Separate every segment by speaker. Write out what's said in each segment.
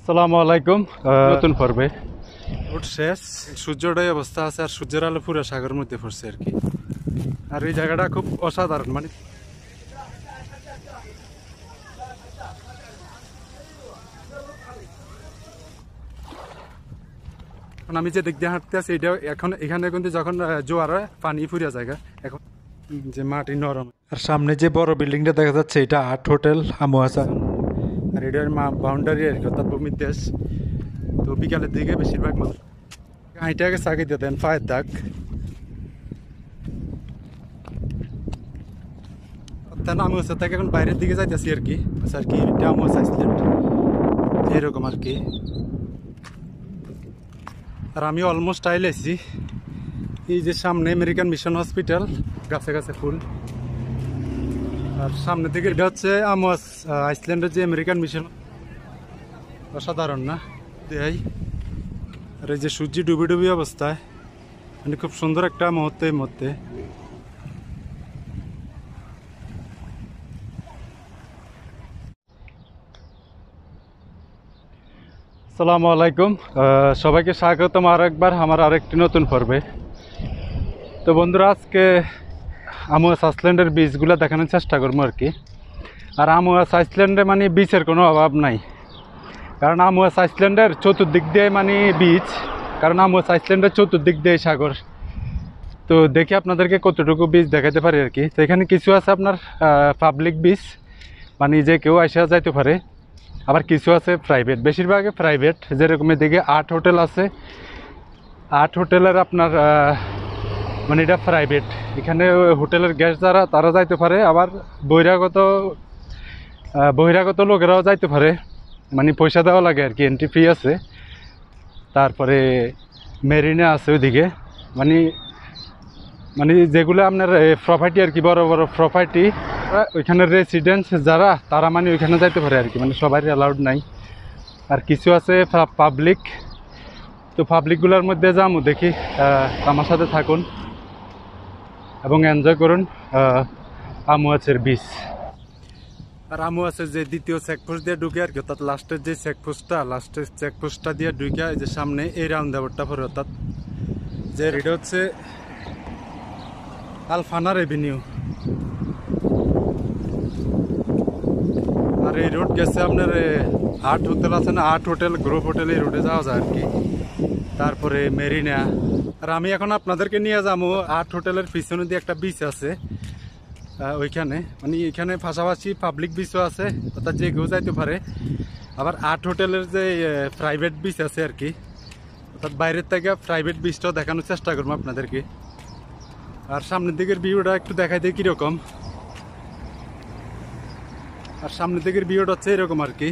Speaker 1: আসসালামু আলাইকুম। নতুন পর্বে রোড শেষ, সূর্যোদয় অবস্থা আছে আর সূর্যের আলো পুরো সাগরের মধ্যে পড়ছে আর কি। আর এই জায়গাটা খুব অসাধারণ, মানে আমি যে দিক দিয়ে হাঁটতে আছি এটা এখন এখানে কিন্তু যখন জোয়ার হয় পানি ফুরিয়া জায়গা এখন যে মাটি নরম। আর সামনে যে বড় বিল্ডিংটা দেখা যাচ্ছে এটা আর্ট হোটেল আমুয়াসা, আর এটার বাউন্ডারি আর কি, অর্থাৎ ভূমির দেশ। তো বিকালের দিকে বেশিরভাগ মানুষ হাইটাকে চাকি দিয়ে দেন পায়ের দাগ। আমি হচ্ছে তাকে এখন বাইরের দিকে যাইতেছি আর কি। আর কি এটা আমুয়াসা আইসল্যান্ড এরকম আর কি। আর আমি অলমোস্ট আইলে এসেছি। এই যে সামনে আমেরিকান মিশন হসপিটাল, গাছে গাছে ফুল। আর সামনে থেকে এটা হচ্ছে আমুয়াস আইসল্যান্ডের যে আমেরিকান মিশন, অসাধারণ না দেখাই। আর এই যে সূর্য ডুবি ডুবি অবস্থায়, মানে খুব সুন্দর একটা মুহূর্তে এই মুহূর্তে। আসসালামু আলাইকুম, সবাইকে স্বাগতম আর একবার আমার আরেকটি নতুন পর্বে। তো বন্ধুরা, আজকে আমুয়াস আইসল্যান্ডের বিচগুলো দেখানোর চেষ্টা করবো আর কি। আর আমুয়াস আইসল্যান্ডে মানে বিচের কোনো অভাব নাই, কারণ আমুয়াস আইসল্যান্ডের চতুর্দিক দিয়ে মানে বিচ, কারণ আমুয়াস আইসল্যান্ডের চতুর্দিক দিয়ে সাগর। তো দেখি আপনাদেরকে কতটুকু বিচ দেখাতে পারি আর কি। তো এখানে কিছু আছে আপনার পাবলিক বিচ, মানে যে কেউ আসা যাইতে পারে, আবার কিছু আছে প্রাইভেট, বেশিরভাগই প্রাইভেট। যেরকম এদিকে আর্ট হোটেল আছে, আর্ট হোটেলের আপনার মানে এটা প্রাইভেট। এখানে হোটেলের গেস্ট যারা তারা যাইতে পারে, আবার বহিরাগত লোকেরাও যাইতে পারে, মানে পয়সা দেওয়া লাগে আর কি, এন্ট্রি ফি আছে। তারপরে মেরিনা আছে ওইদিকে, মানে মানে যেগুলো আপনার প্রপার্টি আর কি, বড় বড় প্রপার্টি, ওইখানে রেসিডেন্স যারা তারা মানে ওইখানে যাইতে পারে আর কি, মানে সবাই অ্যালাউড নাই। আর কিছু আছে পাবলিক। তো পাবলিকগুলোর মধ্যে যাবো, দেখি আমার সাথে থাকুন এবং এনজয় করুন আমুয়াসের বিচ। আর আমুয়াসের যে দ্বিতীয় চেকপোস্ট দিয়ে ঢুকে আর কি, অর্থাৎ লাস্টের যে লাস্টের চেকপোস্টটা দিয়ে ঢুকে এই যে সামনে এই রাউন্ড আবারটা পরে, অর্থাৎ যে এটা হচ্ছে আলফানা রেভিনিউ। আর এই রোড গেছে আপনার আর্ট হোটেল আছে না, আর্ট হোটেল গ্রুপ হোটেল, এই রোডে যাওয়া যায় আর কি। তারপরে মেরিনা। আর আমি এখন আপনাদেরকে নিয়ে যাবো আর্ট হোটেলের পিছনে দিয়ে একটা বিচ আছে ওইখানে, মানে এখানে পাশাপাশি পাবলিক বিচও আছে, অর্থাৎ যে কেউ যাইতে পারে। আবার আর্ট হোটেলের যে প্রাইভেট বিচ আছে আর কি, অর্থাৎ বাইরের থেকে প্রাইভেট বিচটাও দেখানোর চেষ্টা করবো আপনাদেরকে। আর সামনের দিকের ভিউটা একটু দেখাই দিই কীরকম। আর সামনের দিকের ভিউটা হচ্ছে এরকম আর কি।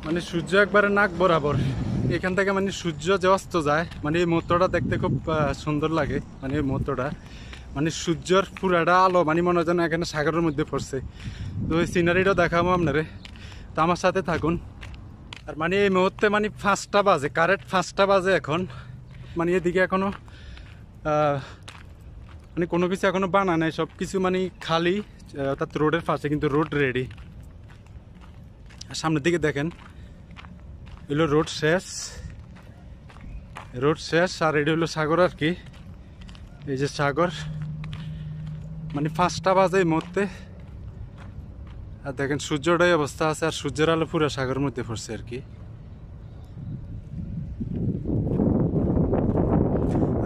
Speaker 1: মানে সূর্য একবারে নাক বরাবর এখান থেকে, মানে সূর্য যে অস্ত যায়, মানে এই মুহূর্তটা দেখতে খুব সুন্দর লাগে। মানে এই মুহূর্তটা মানে সূর্যর পুরাটা আলো মানে মনে হয় যেন এখানে সাগরের মধ্যে পড়ছে। তো ওই সিনারিটাও দেখাবো আপনারে, তো আমার সাথে থাকুন। আর মানে এই মুহূর্তে মানে 5টা বাজে, কারেক্ট 5টা বাজে এখন। মানে এদিকে এখনো মানে কোনো কিছু এখনো বানা নাই, সব কিছু মানে খালি, অর্থাৎ রোডের পাশে, কিন্তু রোড রেডি। আর সামনের দিকে দেখেন, এগুলো রোড শেষ, আর এটা হলো সাগর আর কি। এই যে সাগর, মানে 5টা বাজে এই মুহূর্তে। আর দেখেন সূর্যোদয় অবস্থা আছে, আর সূর্যের আলো পুরো সাগরের মধ্যে পড়ছে আর কি।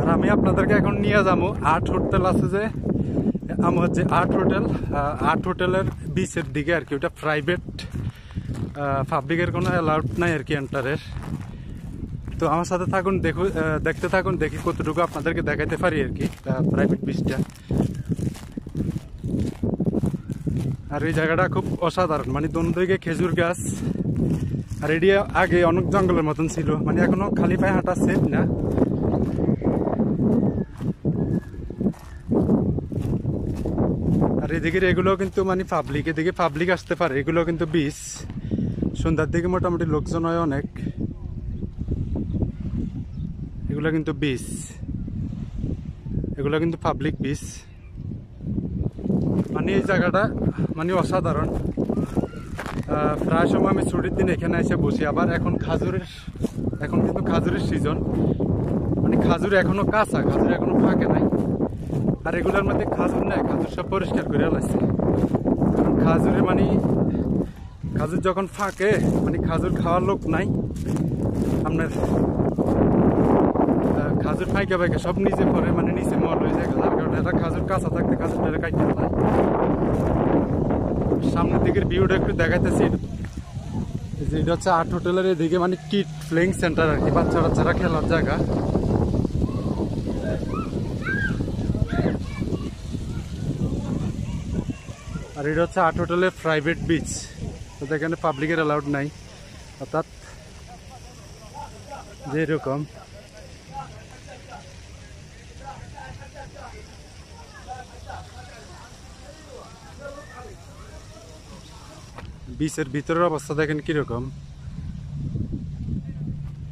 Speaker 1: আর আমি আপনাদেরকে এখন নিয়ে যাবো আর্ট হোটেল আছে যে আমার, যে আর্ট হোটেলের বিচের দিকে আর কি। ওটা প্রাইভেট, পাবলিকের কোনো অ্যালাউড নাই আর কি এন্টারের। তো আমার সাথে থাকুন, দেখতে থাকুন, দেখি কতটুকু আপনাদেরকে দেখাইতে পারি আর কি প্রাইভেট বিচটা। আর এই জায়গাটা খুব অসাধারণ, মানে দুদিকে খেজুর গাছ। আর এটি আগে অনেক জঙ্গলের মতন ছিল, মানে এখনো খালি পায়ে হাঁটা সেফ না। আর এদিকে এগুলো কিন্তু মানে পাবলিক, এদিকে পাবলিক আসতে পারে, এগুলো কিন্তু বিচ। সন্ধ্যার দিকে মোটামুটি লোকজন হয় অনেক, এগুলো কিন্তু বিচ। এগুলো কিন্তু পাবলিক বিচ। মানে এই জায়গাটা মানে অসাধারণ। প্রায় সময় আমি ছুটির দিন এখানে এসে বসি। আবার এখন কিন্তু খাজুরের সিজন, মানে খাজুর এখনো কাঁচা, খাজুর এখনো ফাঁকে নাই। আর এগুলোর মধ্যে খাজুর নাই, খাজুর সব পরিষ্কার করে লাগছে। কারণ খাজুরে মানে খাজুর যখন ফাঁকে মানে খাজুর খাওয়ার লোক নাই, আপনার খাজুর ফাঁকে ফাঁকে সব নিচে পড়ে, মানে নিচে মল হয়ে যায়। যার কারণে এটা খাজুর কাঁচা থাকতে খাজুরটা কাটতে হয়। সামনের দিকের ভিউটা একটু দেখাইতেছি। এটা হচ্ছে আর্ট হোটেলের এদিকে, মানে কিড প্লেইং সেন্টার আর কি, বাচ্চারা খেলার জায়গা। আর এটা হচ্ছে আর্ট হোটেলের প্রাইভেট বিচ, তো এখানে পাবলিকের অ্যালাউড নাই। অর্থাৎ যেরকম বিচের ভিতরের অবস্থা দেখেন কিরকম,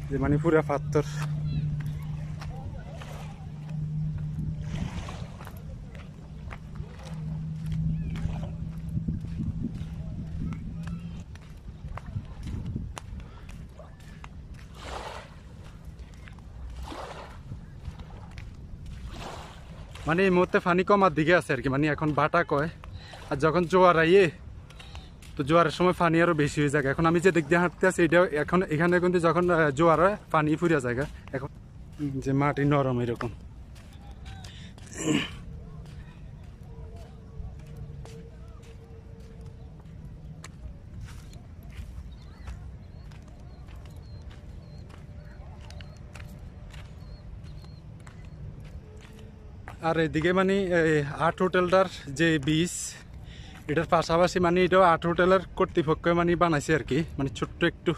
Speaker 1: যে মানে পুরা পাথর। মানে এই মুহূর্তে পানি কমার দিকে আছে আর কি, মানে এখন ভাটা কয়। আর যখন জোয়ার আইয়ে, তো জোয়ারের সময় পানি আরো বেশি হয়ে যায়। এখন আমি যে দিক দিয়ে হাঁটতে আছি, এটা এখন এখানে কিন্তু যখন জোয়ার হয় পানি ফুরিয়া যায় এখন, যে মাটি নরম এরকম। আর এদিকে মানে আর্ট হোটেলটার যে বিচ, এটার পাশাপাশি মানে এটাও আর্ট হোটেলের কর্তৃপক্ষ মানে বানাইছে আর কি। মানে ছোট্ট একটু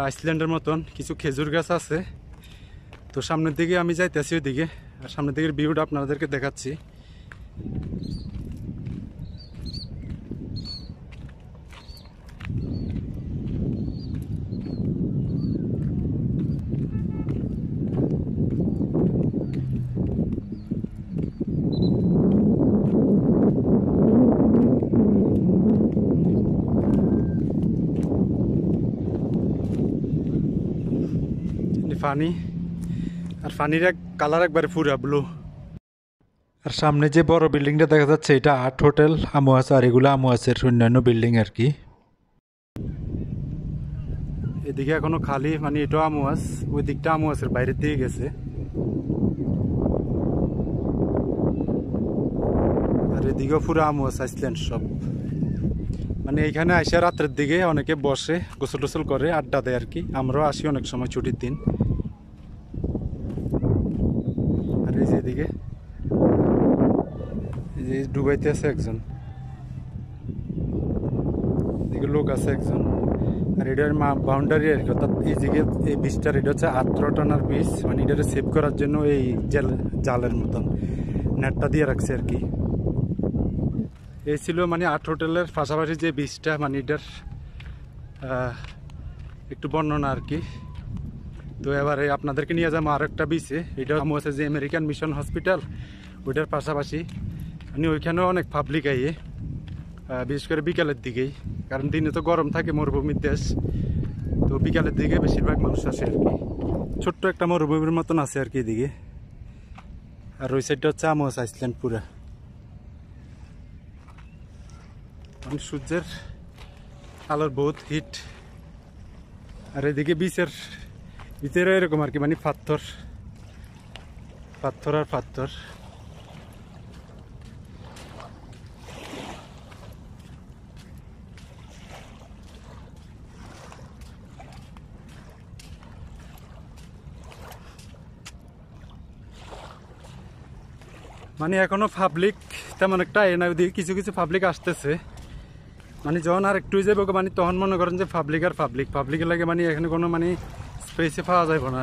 Speaker 1: আইসল্যান্ডের মতন কিছু খেজুর গাছ আছে। তো সামনের দিকে আমি যাইতেছি ওইদিকে, আর সামনের দিকের ভিউটা আপনাদেরকে দেখাচ্ছি। পানি, আর পানির কালার একবারে পুরা ব্লু। আর সামনে যে বড় বিল্ডিংটা দেখা যাচ্ছে, এটা আর্ট হোটেল আমুয়াস, আর এগুলো আমুয়াসের অন্যান্য বিল্ডিং আর কি। এদিকে এখনো খালি, মানে এটাও আমুয়াস, ওই দিকটা আমুয়াসের বাইরের দিকে গেছে। আর এদিকেও পুরো আমুয়াস আইসল্যান্ড সব। মানে এইখানে আইসা রাত্রের দিকে অনেকে বসে, গোসল টোসল করে, আড্ডা দেয় আর কি। আমরাও আসি অনেক সময় ছুটির দিন। আর এই যে এদিকে এই যে ডুবাইতে আছে একজন, এদিকে লোক আছে একজন। আর এটার বাউন্ডারি আর কি, অর্থাৎ এই দিকে এই বিচটার, এটা হচ্ছে আত্রটানার বিচ। মানে এটাকে সেভ করার জন্য এই জালের মতন নেটটা দিয়ে রাখছে আর কি। এই ছিল মানে আর্ট হোটেলের পাশাপাশি যে বিচটা, মানে এটার একটু বর্ণনা আর কি। তো এবারে আপনাদেরকে নিয়ে যাবো আর একটা বিচে, এটা হচ্ছে যে আমেরিকান মিশন হসপিটাল, ওইটার পাশাপাশি। মানে ওইখানেও অনেক পাবলিক আইয়ে, বিশেষ করে বিকালের দিকেই, কারণ দিনে তো গরম থাকে, মরুভূমির দেশ। তো বিকালের দিকে বেশিরভাগ মানুষ আসে আর কি। ছোট্ট একটা মরুভূমির মতন আছে আর কি এদিকে। আর ওই সাইডটা হচ্ছে আমুয়াস আইসল্যান্ড পুরা। মানে সূর্যের আলোর বহুত হিট। আর এদিকে বিচের এরকম আর কি, মানে পাথর আর পাথর। মানে এখনো পাবলিক তেমন একটা এনা, ওদিকে কিছু কিছু পাবলিক আসতেছে। মানে যখন আর একটু যাবো মানে তখন মনে করেন যে পাবলিকের লাগে মানে এখানে কোনো মানে স্পেসে পাওয়া যাবে না।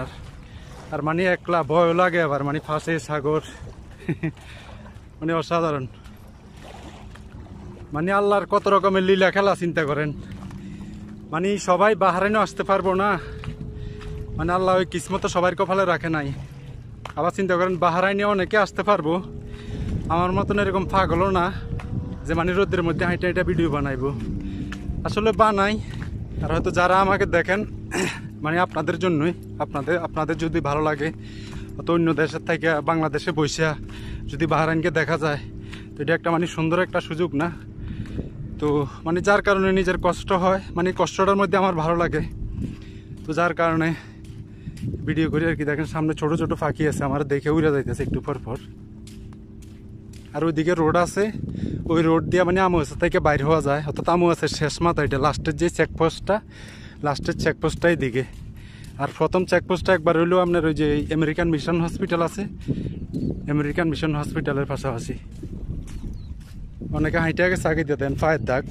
Speaker 1: আর মানে একলা ভয় লাগে আবার, মানে ফাঁসে সাগর মানে অসাধারণ। মানে আল্লাহর কত রকমের লীলা খেলা চিন্তা করেন। মানে সবাই বাহারাইনও আসতে পারবো না, মানে আল্লাহ ওই কিসমত সবার কপালে রাখে নাই। আবার চিন্তা করেন বাহারাইনে অনেকে আসতে পারবো, আমার মতন এরকম পাগলও না যে মানে রোদের মধ্যে হাইটা হাইটা ভিডিও বানাইবো। আসলে বানাই, আর হয়তো যারা আমাকে দেখেন মানে আপনাদের জন্যই, আপনাদের যদি ভালো লাগে, অত অন্য দেশের থেকে বাংলাদেশে বসে যদি বাহরাইনকে দেখা যায় তো এটা একটা মানে সুন্দর একটা সুযোগ না? তো মানে যার কারণে নিজের কষ্ট হয়, মানে কষ্টটার মধ্যে আমার ভালো লাগে, তো যার কারণে ভিডিও করি আর কি। দেখেন সামনে ছোট ছোট ফাঁকি আছে, আমার দেখে উড়ে যাইতেছে একটু পর পর। আর ওইদিকে রোড আছে, ওই রোড দিয়ে মানে আমুয়াছা থেকে বাইর হওয়া যায়, অর্থাৎ আমুয়াছার শেষ মাথা এটা, লাস্টের যে চেকপোস্টটা, লাস্টের চেকপোস্টটাই দিকে। আর প্রথম চেকপোস্টটা একবার হইলো আপনার ওই যে আমেরিকান মিশন হসপিটাল আছে, আমেরিকান মিশন হসপিটালের পাশাপাশি। অনেকে হাইটে আগে চাকি দিয়ে দেন পায়ের দাগ।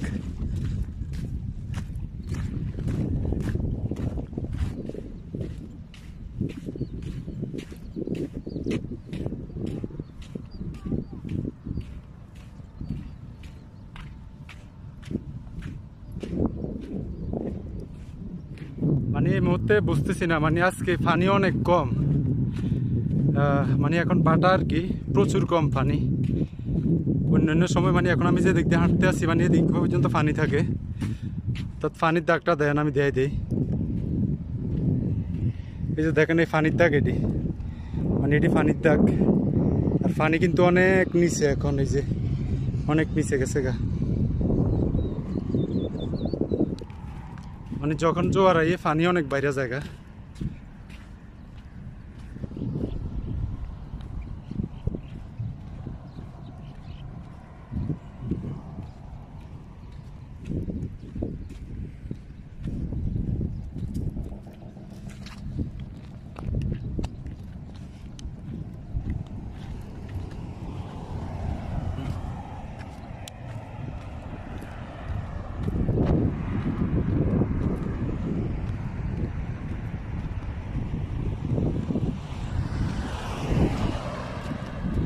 Speaker 1: মানে এই মুহূর্তে বুঝতেছি না, মানে আজকে পানি অনেক কম, মানে এখন বাটা আর কি প্রচুর কম পানি। অন্যান্য সময় মানে এখন আমি যে দিক দিয়ে হাঁটতে আসি মানে এদিক পর্যন্ত পানি থাকে, তো পানির দাগটা দেন আমি দিয়ে দিই। এই যে দেখেন এই পানির দাগ, এটি মানে এটি পানির দাগ। আর পানি কিন্তু অনেক নিচে এখন, এই যে অনেক নিচে গেছে গা। মানে যখন জোয়ার আইয়ে পানি অনেক বাইরে জায়গা।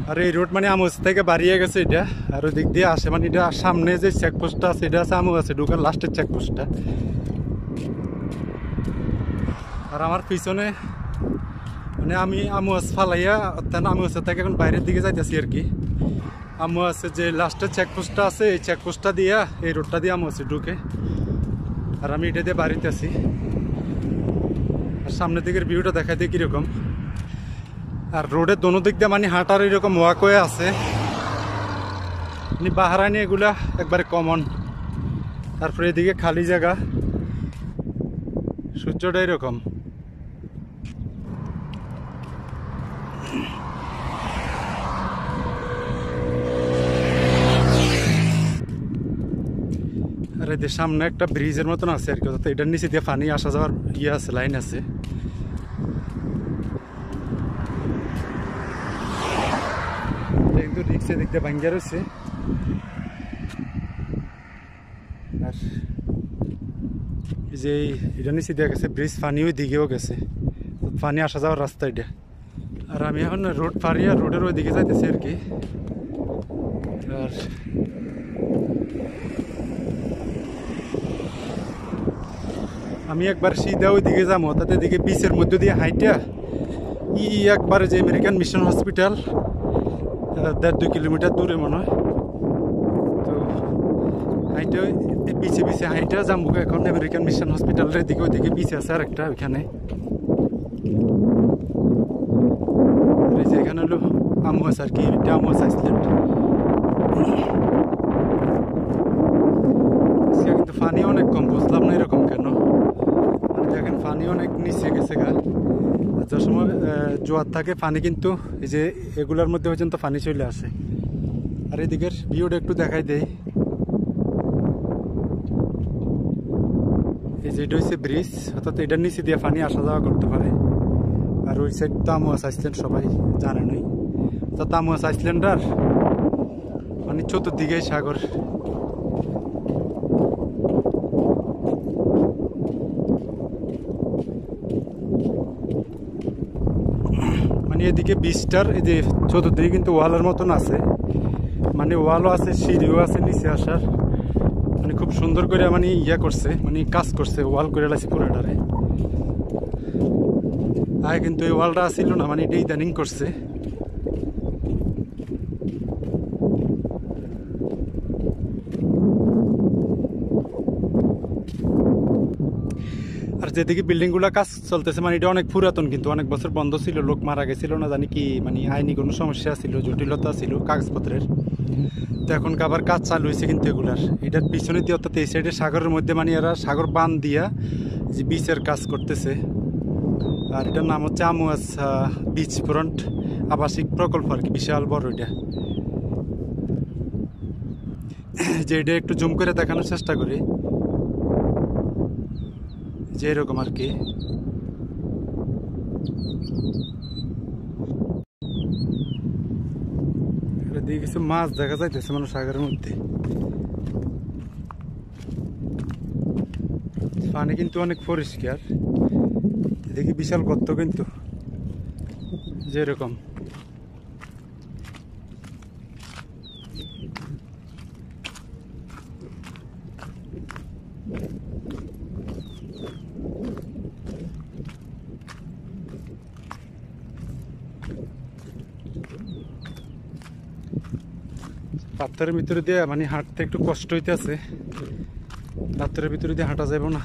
Speaker 1: আর এই রোড মানে আমুয়াছা থেকে বাড়িয়ে গেছে এটা, আর ওই দিক দিয়ে আসে মানে এটা সামনে যে চেকপোস্টটা আছে এটা আছে আমুয়াছা ঢুকার লাস্টের চেকপোস্টটা। আর আমার পিছনে মানে আমি আমুয়াছা ফালাইয়া অর্থাৎ আমুয়াছা থেকে এখন বাইরের দিকে যাইতেছি আর কি। আমুয়াছা যে লাস্টের চেকপোস্টটা আছে এই চেকপোস্টটা দিয়া এই রোডটা দিয়ে আমুয়াছা ঢুকে, আর আমি এটা দিয়ে বাড়িতে আছি। আর সামনের দিকের ভিউটা দেখাই দিয়ে কীরকম। আর রোডের দোনো দিক দিয়ে মানে হাঁটার এরকম ওয়াকওয়ে আছে, মানে বাহারাইনে এগুলা একবারে কমন। তারপরে এদিকে খালি জায়গা, সূর্যটা এরকম। আর এদের সামনে একটা ব্রিজের মতন আছে আর কি, তো এটার নিচে দিয়ে পানি আসা যাওয়ার ইয়ে আছে, লাইন আছে। কিন্তু রিক্সে দিক দিয়ে ভাঙ্গিয়া রয়েছে। আর এই যে এটার নিচে দিয়ে গেছে ব্রিজ, পানি ওই দিকেও গেছে, পানি আসা যাওয়ার রাস্তা এটা। আর আমি এখন রোড পারিয়া রোডের ওই দিকে যাইতেছি আর কি। আর আমি একবার সিধা ওই দিকে যাবো, তাতে দিকে বিচের মধ্যে দিয়ে হাইটা একবারে যে আমেরিকান মিশন হসপিটাল 1.5-2 কিলোমিটার দূরে মনে হয়। তো হাইটা পিছে পিছে হাইটা যাবো এখন আমেরিকান মিশন হসপিটালের দিকে, ওইদিকে পিছে আছে আর একটা ওইখানে। এই যে এখানে হলো আমুয়াছা আর কি, এটা আমুয়াছা আইসল্যান্ড। কিন্তু পানি অনেক কম, বুঝলাম না এরকম কেন। দেখেন পানি অনেক নিচে গেছে গা, যার সময় জোয়ার থাকে পানি কিন্তু এই যে এগুলোর মধ্যে পর্যন্ত পানি চলে আসে। আর এদিকের ভিউটা একটু দেখাই দেয়। এই যে এটা হচ্ছে ব্রিজ, অর্থাৎ এটার নিচে দিয়ে পানি আসা যাওয়া করতে পারে। আর ওই সাইড তো আমুয়াছা আইসল্যান্ড সবাই জানেনই, অর্থাৎ আমুয়াছা আইসল্যান্ডার মানে চতুর্দিকে সাগর। এদিকে বিচটার এই যে চতুর্দিকে কিন্তু ওয়ালের মতন আছে, মানে ওয়ালও আছে, সিঁড়িও আছে নিচে আসার, মানে খুব সুন্দর করে মানে ইয়া করছে, মানে কাজ করছে, ওয়াল করে লাগছে পুরোটারে। আগে কিন্তু এই ওয়ালটা ছিল না, মানে এটা ইদানিং করছে। আর যেদিকে বিল্ডিংগুলো কাজ চলতেছে, মানে এটা অনেক পুরাতন, কিন্তু অনেক বছর বন্ধ ছিল, লোক মারা গেছিল না জানি কি, মানে আইনি কোনো সমস্যা ছিল, জটিলতা ছিল কাগজপত্রের। তো এখন আবার কাজ চালু হয়েছে কিন্তু এগুলার। এটার পিছনে দিয়ে, অর্থাৎ এই সাইডে সাগরের মধ্যে, মানে এরা সাগর বান দিয়া যে বিচের কাজ করতেছে। আর এটার নাম হচ্ছে আমুয়াস বিচ ফ্রন্ট আবাসিক প্রকল্প আর কি, বিশাল বড় এটা। যে এটা একটু জুম করে দেখানোর চেষ্টা করি, যে এরকম আর কি। দিয়ে কিছু মাছ দেখা যাইতেছে মানে সাগরের মধ্যে। পানি কিন্তু অনেক পরিষ্কার, দেখি বিশাল গর্ত কিন্তু, যেরকম পাথরের ভিতরে দিয়ে মানে হাঁটতে একটু কষ্ট হইতেছে, পাথরের ভিতরে দিয়ে হাঁটা যাবে না।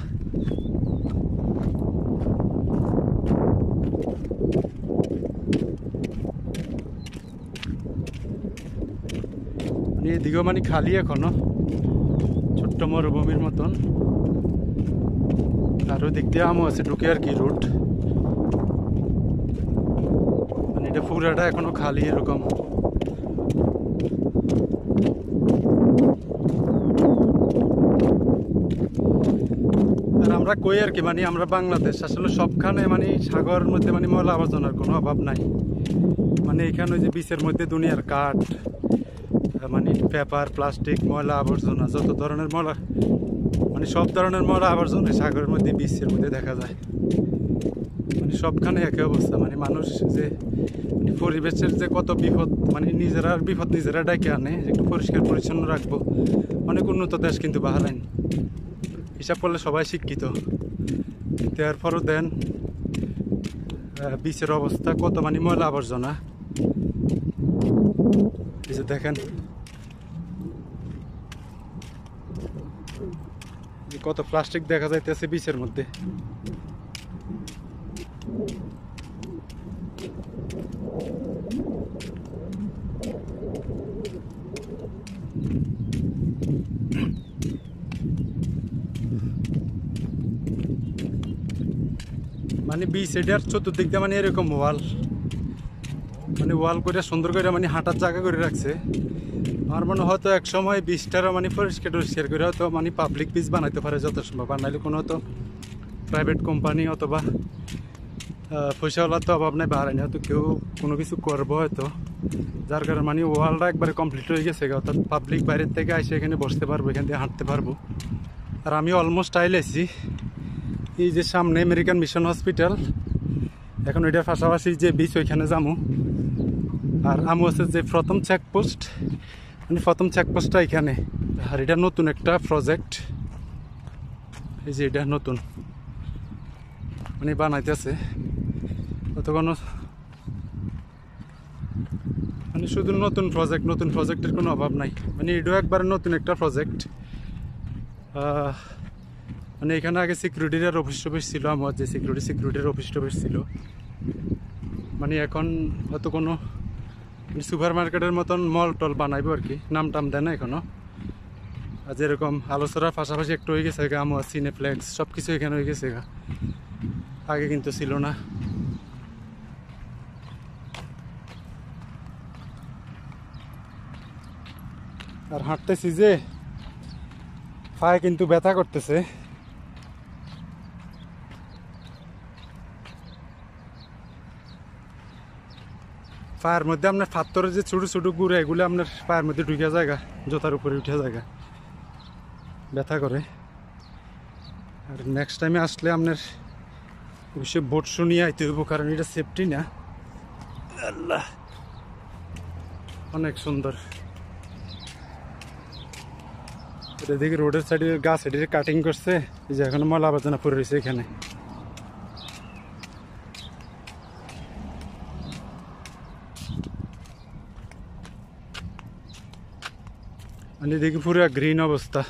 Speaker 1: মানে এদিকেও মানে খালি এখনো, ছোট্ট মরুভূমির মতন। আর ওই দিক দিয়ে আমও আছে ঢুকে আর কি, রুট। মানে এটা পুরাটা এখনো খালি এরকম। আর আমরা কই আর কি, মানে আমরা বাংলাদেশ, আসলে সবখানে মানে সাগরের মধ্যে মানে ময়লা আবর্জনার কোনো অভাব নাই। মানে এখানে যে বিচের মধ্যে দুনিয়ার কাঠ, মানে পেপার, প্লাস্টিক, ময়লা আবর্জনা, যত ধরনের ময়লা, মানে সব ধরনের ময়লা আবর্জনা সাগরের মধ্যে, বিচের মধ্যে দেখা যায়। মানে সবখানে একই অবস্থা। মানে মানুষ যে পরিবেশের যে কত বিপদ, মানে নিজেরা বিপদ নিজেরা ডাকে আনে, একটু পরিষ্কার পরিচ্ছন্ন রাখবো। অনেক উন্নত দেশ কিন্তু বাহরাইন, হিসাব করলে সবাই শিক্ষিত, কিন্তু এরপরও দেন বিচের অবস্থা কত, মানে ময়লা আবর্জনা। এই যে দেখেন কত প্লাস্টিক দেখা যাইতেছে বিচের মধ্যে। মানে বিচ এটার চতুর্দিক দিয়ে মানে এরকম ওয়াল, মানে ওয়াল করে সুন্দর করে মানে হাঁটার জায়গা করে রাখছে। আমার মনে হয়তো এক সময় বিচটারও মানে পরিষ্কার টরিষ্কার করে হয়তো মানে পাবলিক বিচ বানাইতে পারে যত সম্ভব। বানাইলে কোনো হয়তো প্রাইভেট কোম্পানি অথবা পয়সাওয়ালার তো অভাব নাই, বাড়ায়নি হয়তো কেউ কোনো কিছু করবো হয়তো, যার কারণে মানে ওয়ালটা একবারে কমপ্লিট হয়ে গেছে, অর্থাৎ পাবলিক বাইরের থেকে এসে এখানে বসতে পারবো, এখান দিয়ে হাঁটতে পারবো। আর আমি অলমোস্ট আইলেছি এই যে সামনে আমেরিকান মিশন হসপিটাল, এখন ওইটার পাশাপাশি যে বিচ ওইখানে যাবো। আর আমু আছে যে প্রথম চেকপোস্ট, মানে প্রথম চেকপোস্টটা এখানে। আর এটা নতুন একটা প্রজেক্ট, এই যে এটা নতুন মানে বানাইতেছে, অত কোনো মানে শুধু নতুন প্রজেক্ট, নতুন প্রজেক্টের কোনো অভাব নাই। মানে এটাও একবার নতুন একটা প্রজেক্ট। মানে এখানে আগে সিকিউরিটির অফিস টফিস ছিল, আমার যে সিকিউরিটির অফিস টফিস ছিল। মানে এখন হয়তো কোনো সুপার মার্কেটের মতন মল টল বানাইবো আর কি, নাম টাম দেয় না এখনো। আর যেরকম আলোচনার পাশাপাশি একটু হয়ে গেছে আমার সিনেপ্লেক্স, সব কিছু এখানে হয়ে গেছে, আগে কিন্তু ছিল না। আর হাঁটতেছি যে পায়ে কিন্তু ব্যথা করতেছে। পায়ের মধ্যে আপনার পাথরের যে ছোটো ছোটো গুঁড়ো, এগুলো আপনার পায়ের মধ্যে ঢুকে জায়গা, জোতার উপরে উঠে জায়গা, ব্যথা করে। আর নেক্সট টাইমে আসলে আপনার অবশ্যই বোট শু নিয়ে আইতে হইব, কারণ এটা সেফটি না। আল্লাহ, অনেক সুন্দর। এটা দেখি রোডের সাইডে গাছ এটি কাটিং করছে, এই যে এখনো ময়লা আবর্জনা পড়ে রয়েছে এখানে। মানে দেখি পুরো গ্রিন অবস্থা।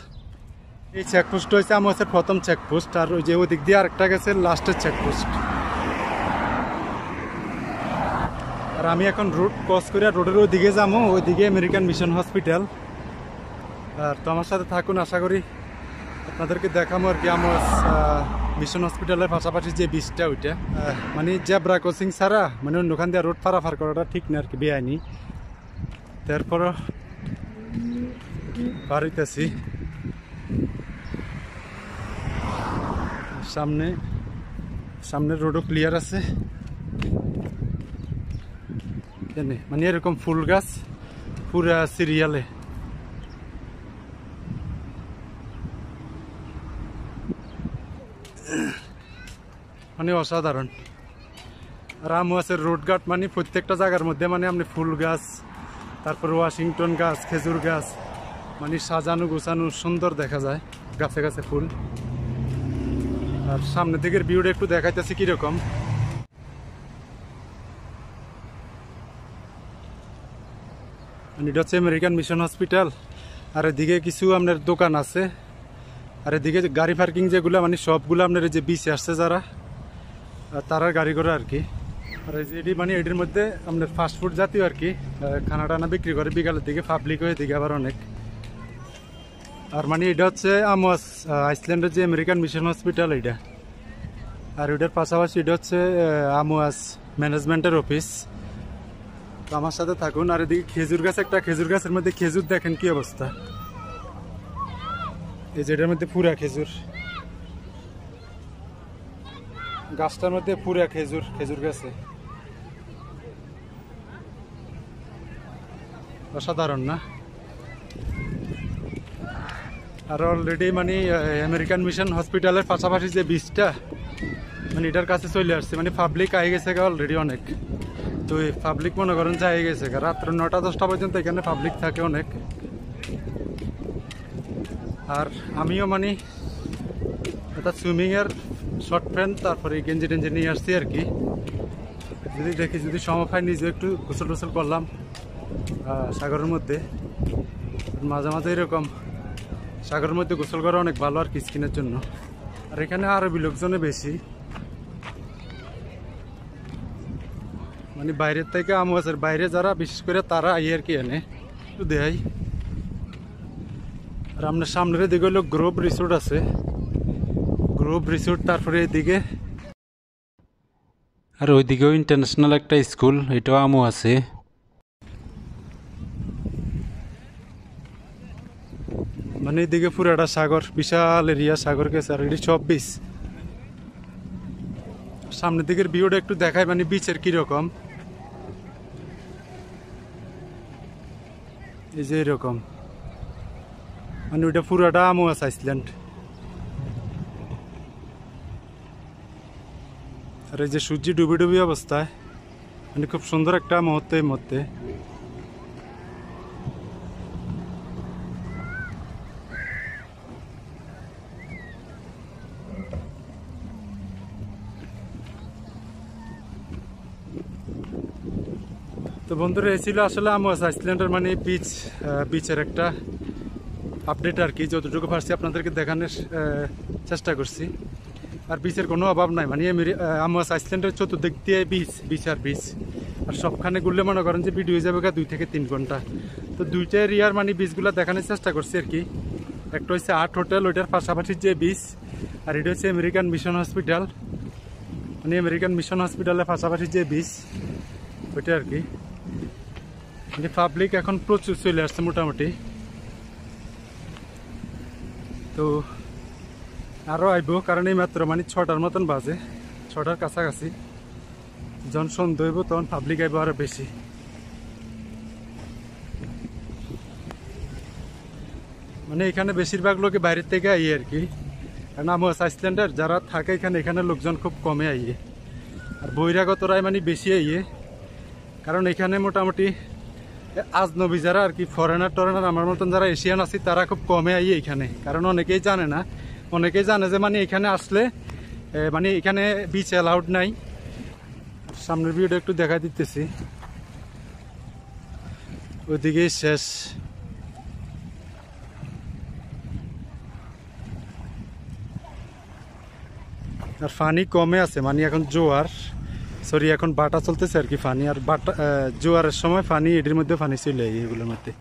Speaker 1: এই চেকপোস্ট হয়েছে আমাদের প্রথম চেকপোস্ট, আর ওই যে ওদিক দিয়ে আরেকটা গেছে লাস্টের চেকপোস্ট। আর আমি এখন রোড ক্রস করে রোডের ওইদিকে যাবো, ওইদিকে আমেরিকান মিশন হসপিটাল। আর তো আমার সাথে থাকুন, আশা করি আপনাদেরকে দেখাবো আর কি আমার মিশন হসপিটালের পাশাপাশি যে বীজটা ওইটা মানে জেব্রা ক্রসিং ছাড়া মানে অন্যখান দিয়ে রোড পারাফার করাটা ঠিক না আর কি, বেআইনি। তারপরও পার হইতেছি। সামনের রোডও ক্লিয়ার আছে, মানে এরকম ফুল গাছ পুরা সিরিয়ালে। মানে অসাধারণ। আর আমওয়াসের রোড ঘাট মানে প্রত্যেকটা জায়গার মধ্যে মানে আপনি ফুল গাছ, তারপর ওয়াশিংটন গাছ, খেজুর গাছ, মানে সাজানো গোছানো সুন্দর দেখা যায়, গাছে গাছে ফুল। আর সামনের দিকের ভিউটা একটু দেখাইতেছি কিরকম। এটা হচ্ছে আমেরিকান মিশন হসপিটাল। আর এদিকে কিছু আপনার দোকান আছে, আর এদিকে গাড়ি পার্কিং যেগুলো মানে সবগুলো আপনার যে বিচে আসছে যারা তারা গাড়ি করে আর কি। আর এই যে এটি মানে এটির মধ্যে আপনার ফাস্টফুড জাতীয় আর কি খানা টানা বিক্রি করে বিকালের দিকে, পাবলিক হয়ে দিকে আবার অনেক। আর মানে এটা হচ্ছে আমওয়াস আইসল্যান্ডের যে আমেরিকান মিশন হসপিটাল এটা। আর ওটার পাশাপাশি এটা হচ্ছে আমওয়াস ম্যানেজমেন্টের অফিস। তো আমার সাথে থাকুন। আর এদিকে খেজুর গাছ, একটা খেজুর গাছের মধ্যে খেজুর দেখেন কি অবস্থা। এই যে এটার মধ্যে পুরা খেজুর, গাছটার মধ্যে পুরা খেজুর গাছে। অসাধারণ না? আর অলরেডি মানে আমেরিকান মিশন হসপিটালের পাশাপাশি যে বীজটা মানে এটার কাছে চলে আসছে, মানে পাবলিক আই গেছে অলরেডি অনেক। তো এই পাবলিক মনে করেন যাই গেছে রাত্র 9টা-10টা পর্যন্ত এখানে পাবলিক থাকে অনেক। আর আমিও মানে একটা সুইমিংয়ের শর্ট প্যান্ট তারপরে গেঞ্জি টেঞ্জি নিয়ে আসছি আর কি। যদি দেখি যদি সময় পাই নিজে একটু গোসল টোসল করলাম সাগরের মধ্যে। মাঝে মাঝে এরকম সাগরের মধ্যে গোসল করা অনেক ভালো আর কি স্কিনের জন্য। আর এখানে আরবি লোকজনে বেশি, মানে বাইরের থেকে আমওয়াসের বাইরে যারা বিশেষ করে তারা আই আর কি এনে একটু দেয়। আর আপনার সামনের দিকে হলো গ্রোভ রিসোর্ট আছে, গ্রোভ রিসোর্ট। তারপরে এদিকে আর ওইদিকেও ইন্টারন্যাশনাল একটা স্কুল, এটাও আমও আছে। মানে এদিকে পুরাটা সাগর, বিশাল এরিয়া সাগর গেছে। আর এটি সব বিচ। সামনের দিকের ভিউটা একটু দেখায় মানে বিচের কিরকম। এই যে এরকম মানে ওইটা পুরাটা আমওয়াস আইসল্যান্ড। আর এই যে সূর্য ডুবি ডুবি অবস্থায়, মানে খুব সুন্দর একটা মুহূর্ত এই মধ্যে। তো বন্ধুরা এই ছিল আসলে আমওয়াস আইসল্যান্ডের মানে বিচের একটা আপডেট আর কি। যতটুকু পারছি আপনাদেরকে দেখানোর চেষ্টা করছি। আর বিচের কোনো অভাব নাই, মানে আমওয়াস আইসল্যান্ডের চতুর্দিক দিয়ে বিচ আর বিচ। আর সবখানে ঘুরলে মনে করেন যে ভিডিও যাবে 2 থেকে 3 ঘন্টা। তো দুইটা এরিয়ার মানে বিচগুলো দেখানোর চেষ্টা করছি আর কি। একটা হচ্ছে আর্ট হোটেল, ওইটার পাশাপাশি যে বিচ। আর এটা হচ্ছে আমেরিকান মিশন হসপিটাল, মানে আমেরিকান মিশন হসপিটালের পাশাপাশি যে বিচ ওইটা আর কি। মানে পাবলিক এখন প্রচুর চলে আসছে মোটামুটি। তো আরও আইব, কারণ এই মাত্র মানে 6টার মতন বাজে, 6টার কাছাকাছি। যখন সন্ধ্যা হইব তখন পাবলিক আইব আরও বেশি। মানে এখানে বেশিরভাগ লোকে বাইরের থেকে আইয়ে আর কি। কারণ আমওয়াস আইসল্যান্ডের যারা থাকে এখানে লোকজন খুব কমে আইয়ে। আর বহিরাগতরাই মানে বেশি আইয়ে, কারণ এখানে মোটামুটি আজনবী যারা আর কি ফরেনার টরেনার আমার মতন যারা এশিয়ান আছে তারা খুব কমে আইয়ে এখানে। কারণ অনেকেই জানে না, অনেকেই জানে যে মানে এখানে আসলে মানে এখানে বিচ অ্যালাউড নাই। সামনের ভিউটা একটু দেখা দিতেছি, ওইদিকেই শেষ। আর পানি কমে আছে, মানে এখন জোয়ার, সরি এখন বাটা চলতেছে আর কি পানি। আর বাটা জোয়ারের সময় পানি এটির মধ্যে পানি চলে যায় এগুলোর মধ্যে।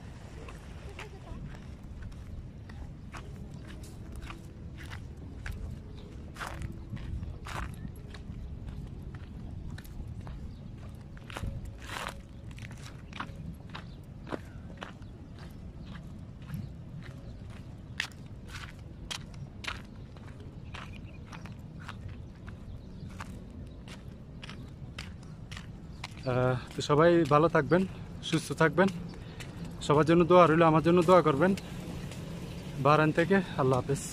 Speaker 1: তো সবাই ভালো থাকবেন, সুস্থ থাকবেন, সবার জন্য দোয়া রইল, আমার জন্য দোয়া করবেন। বাহরাইন থেকে আল্লাহ হাফেজ।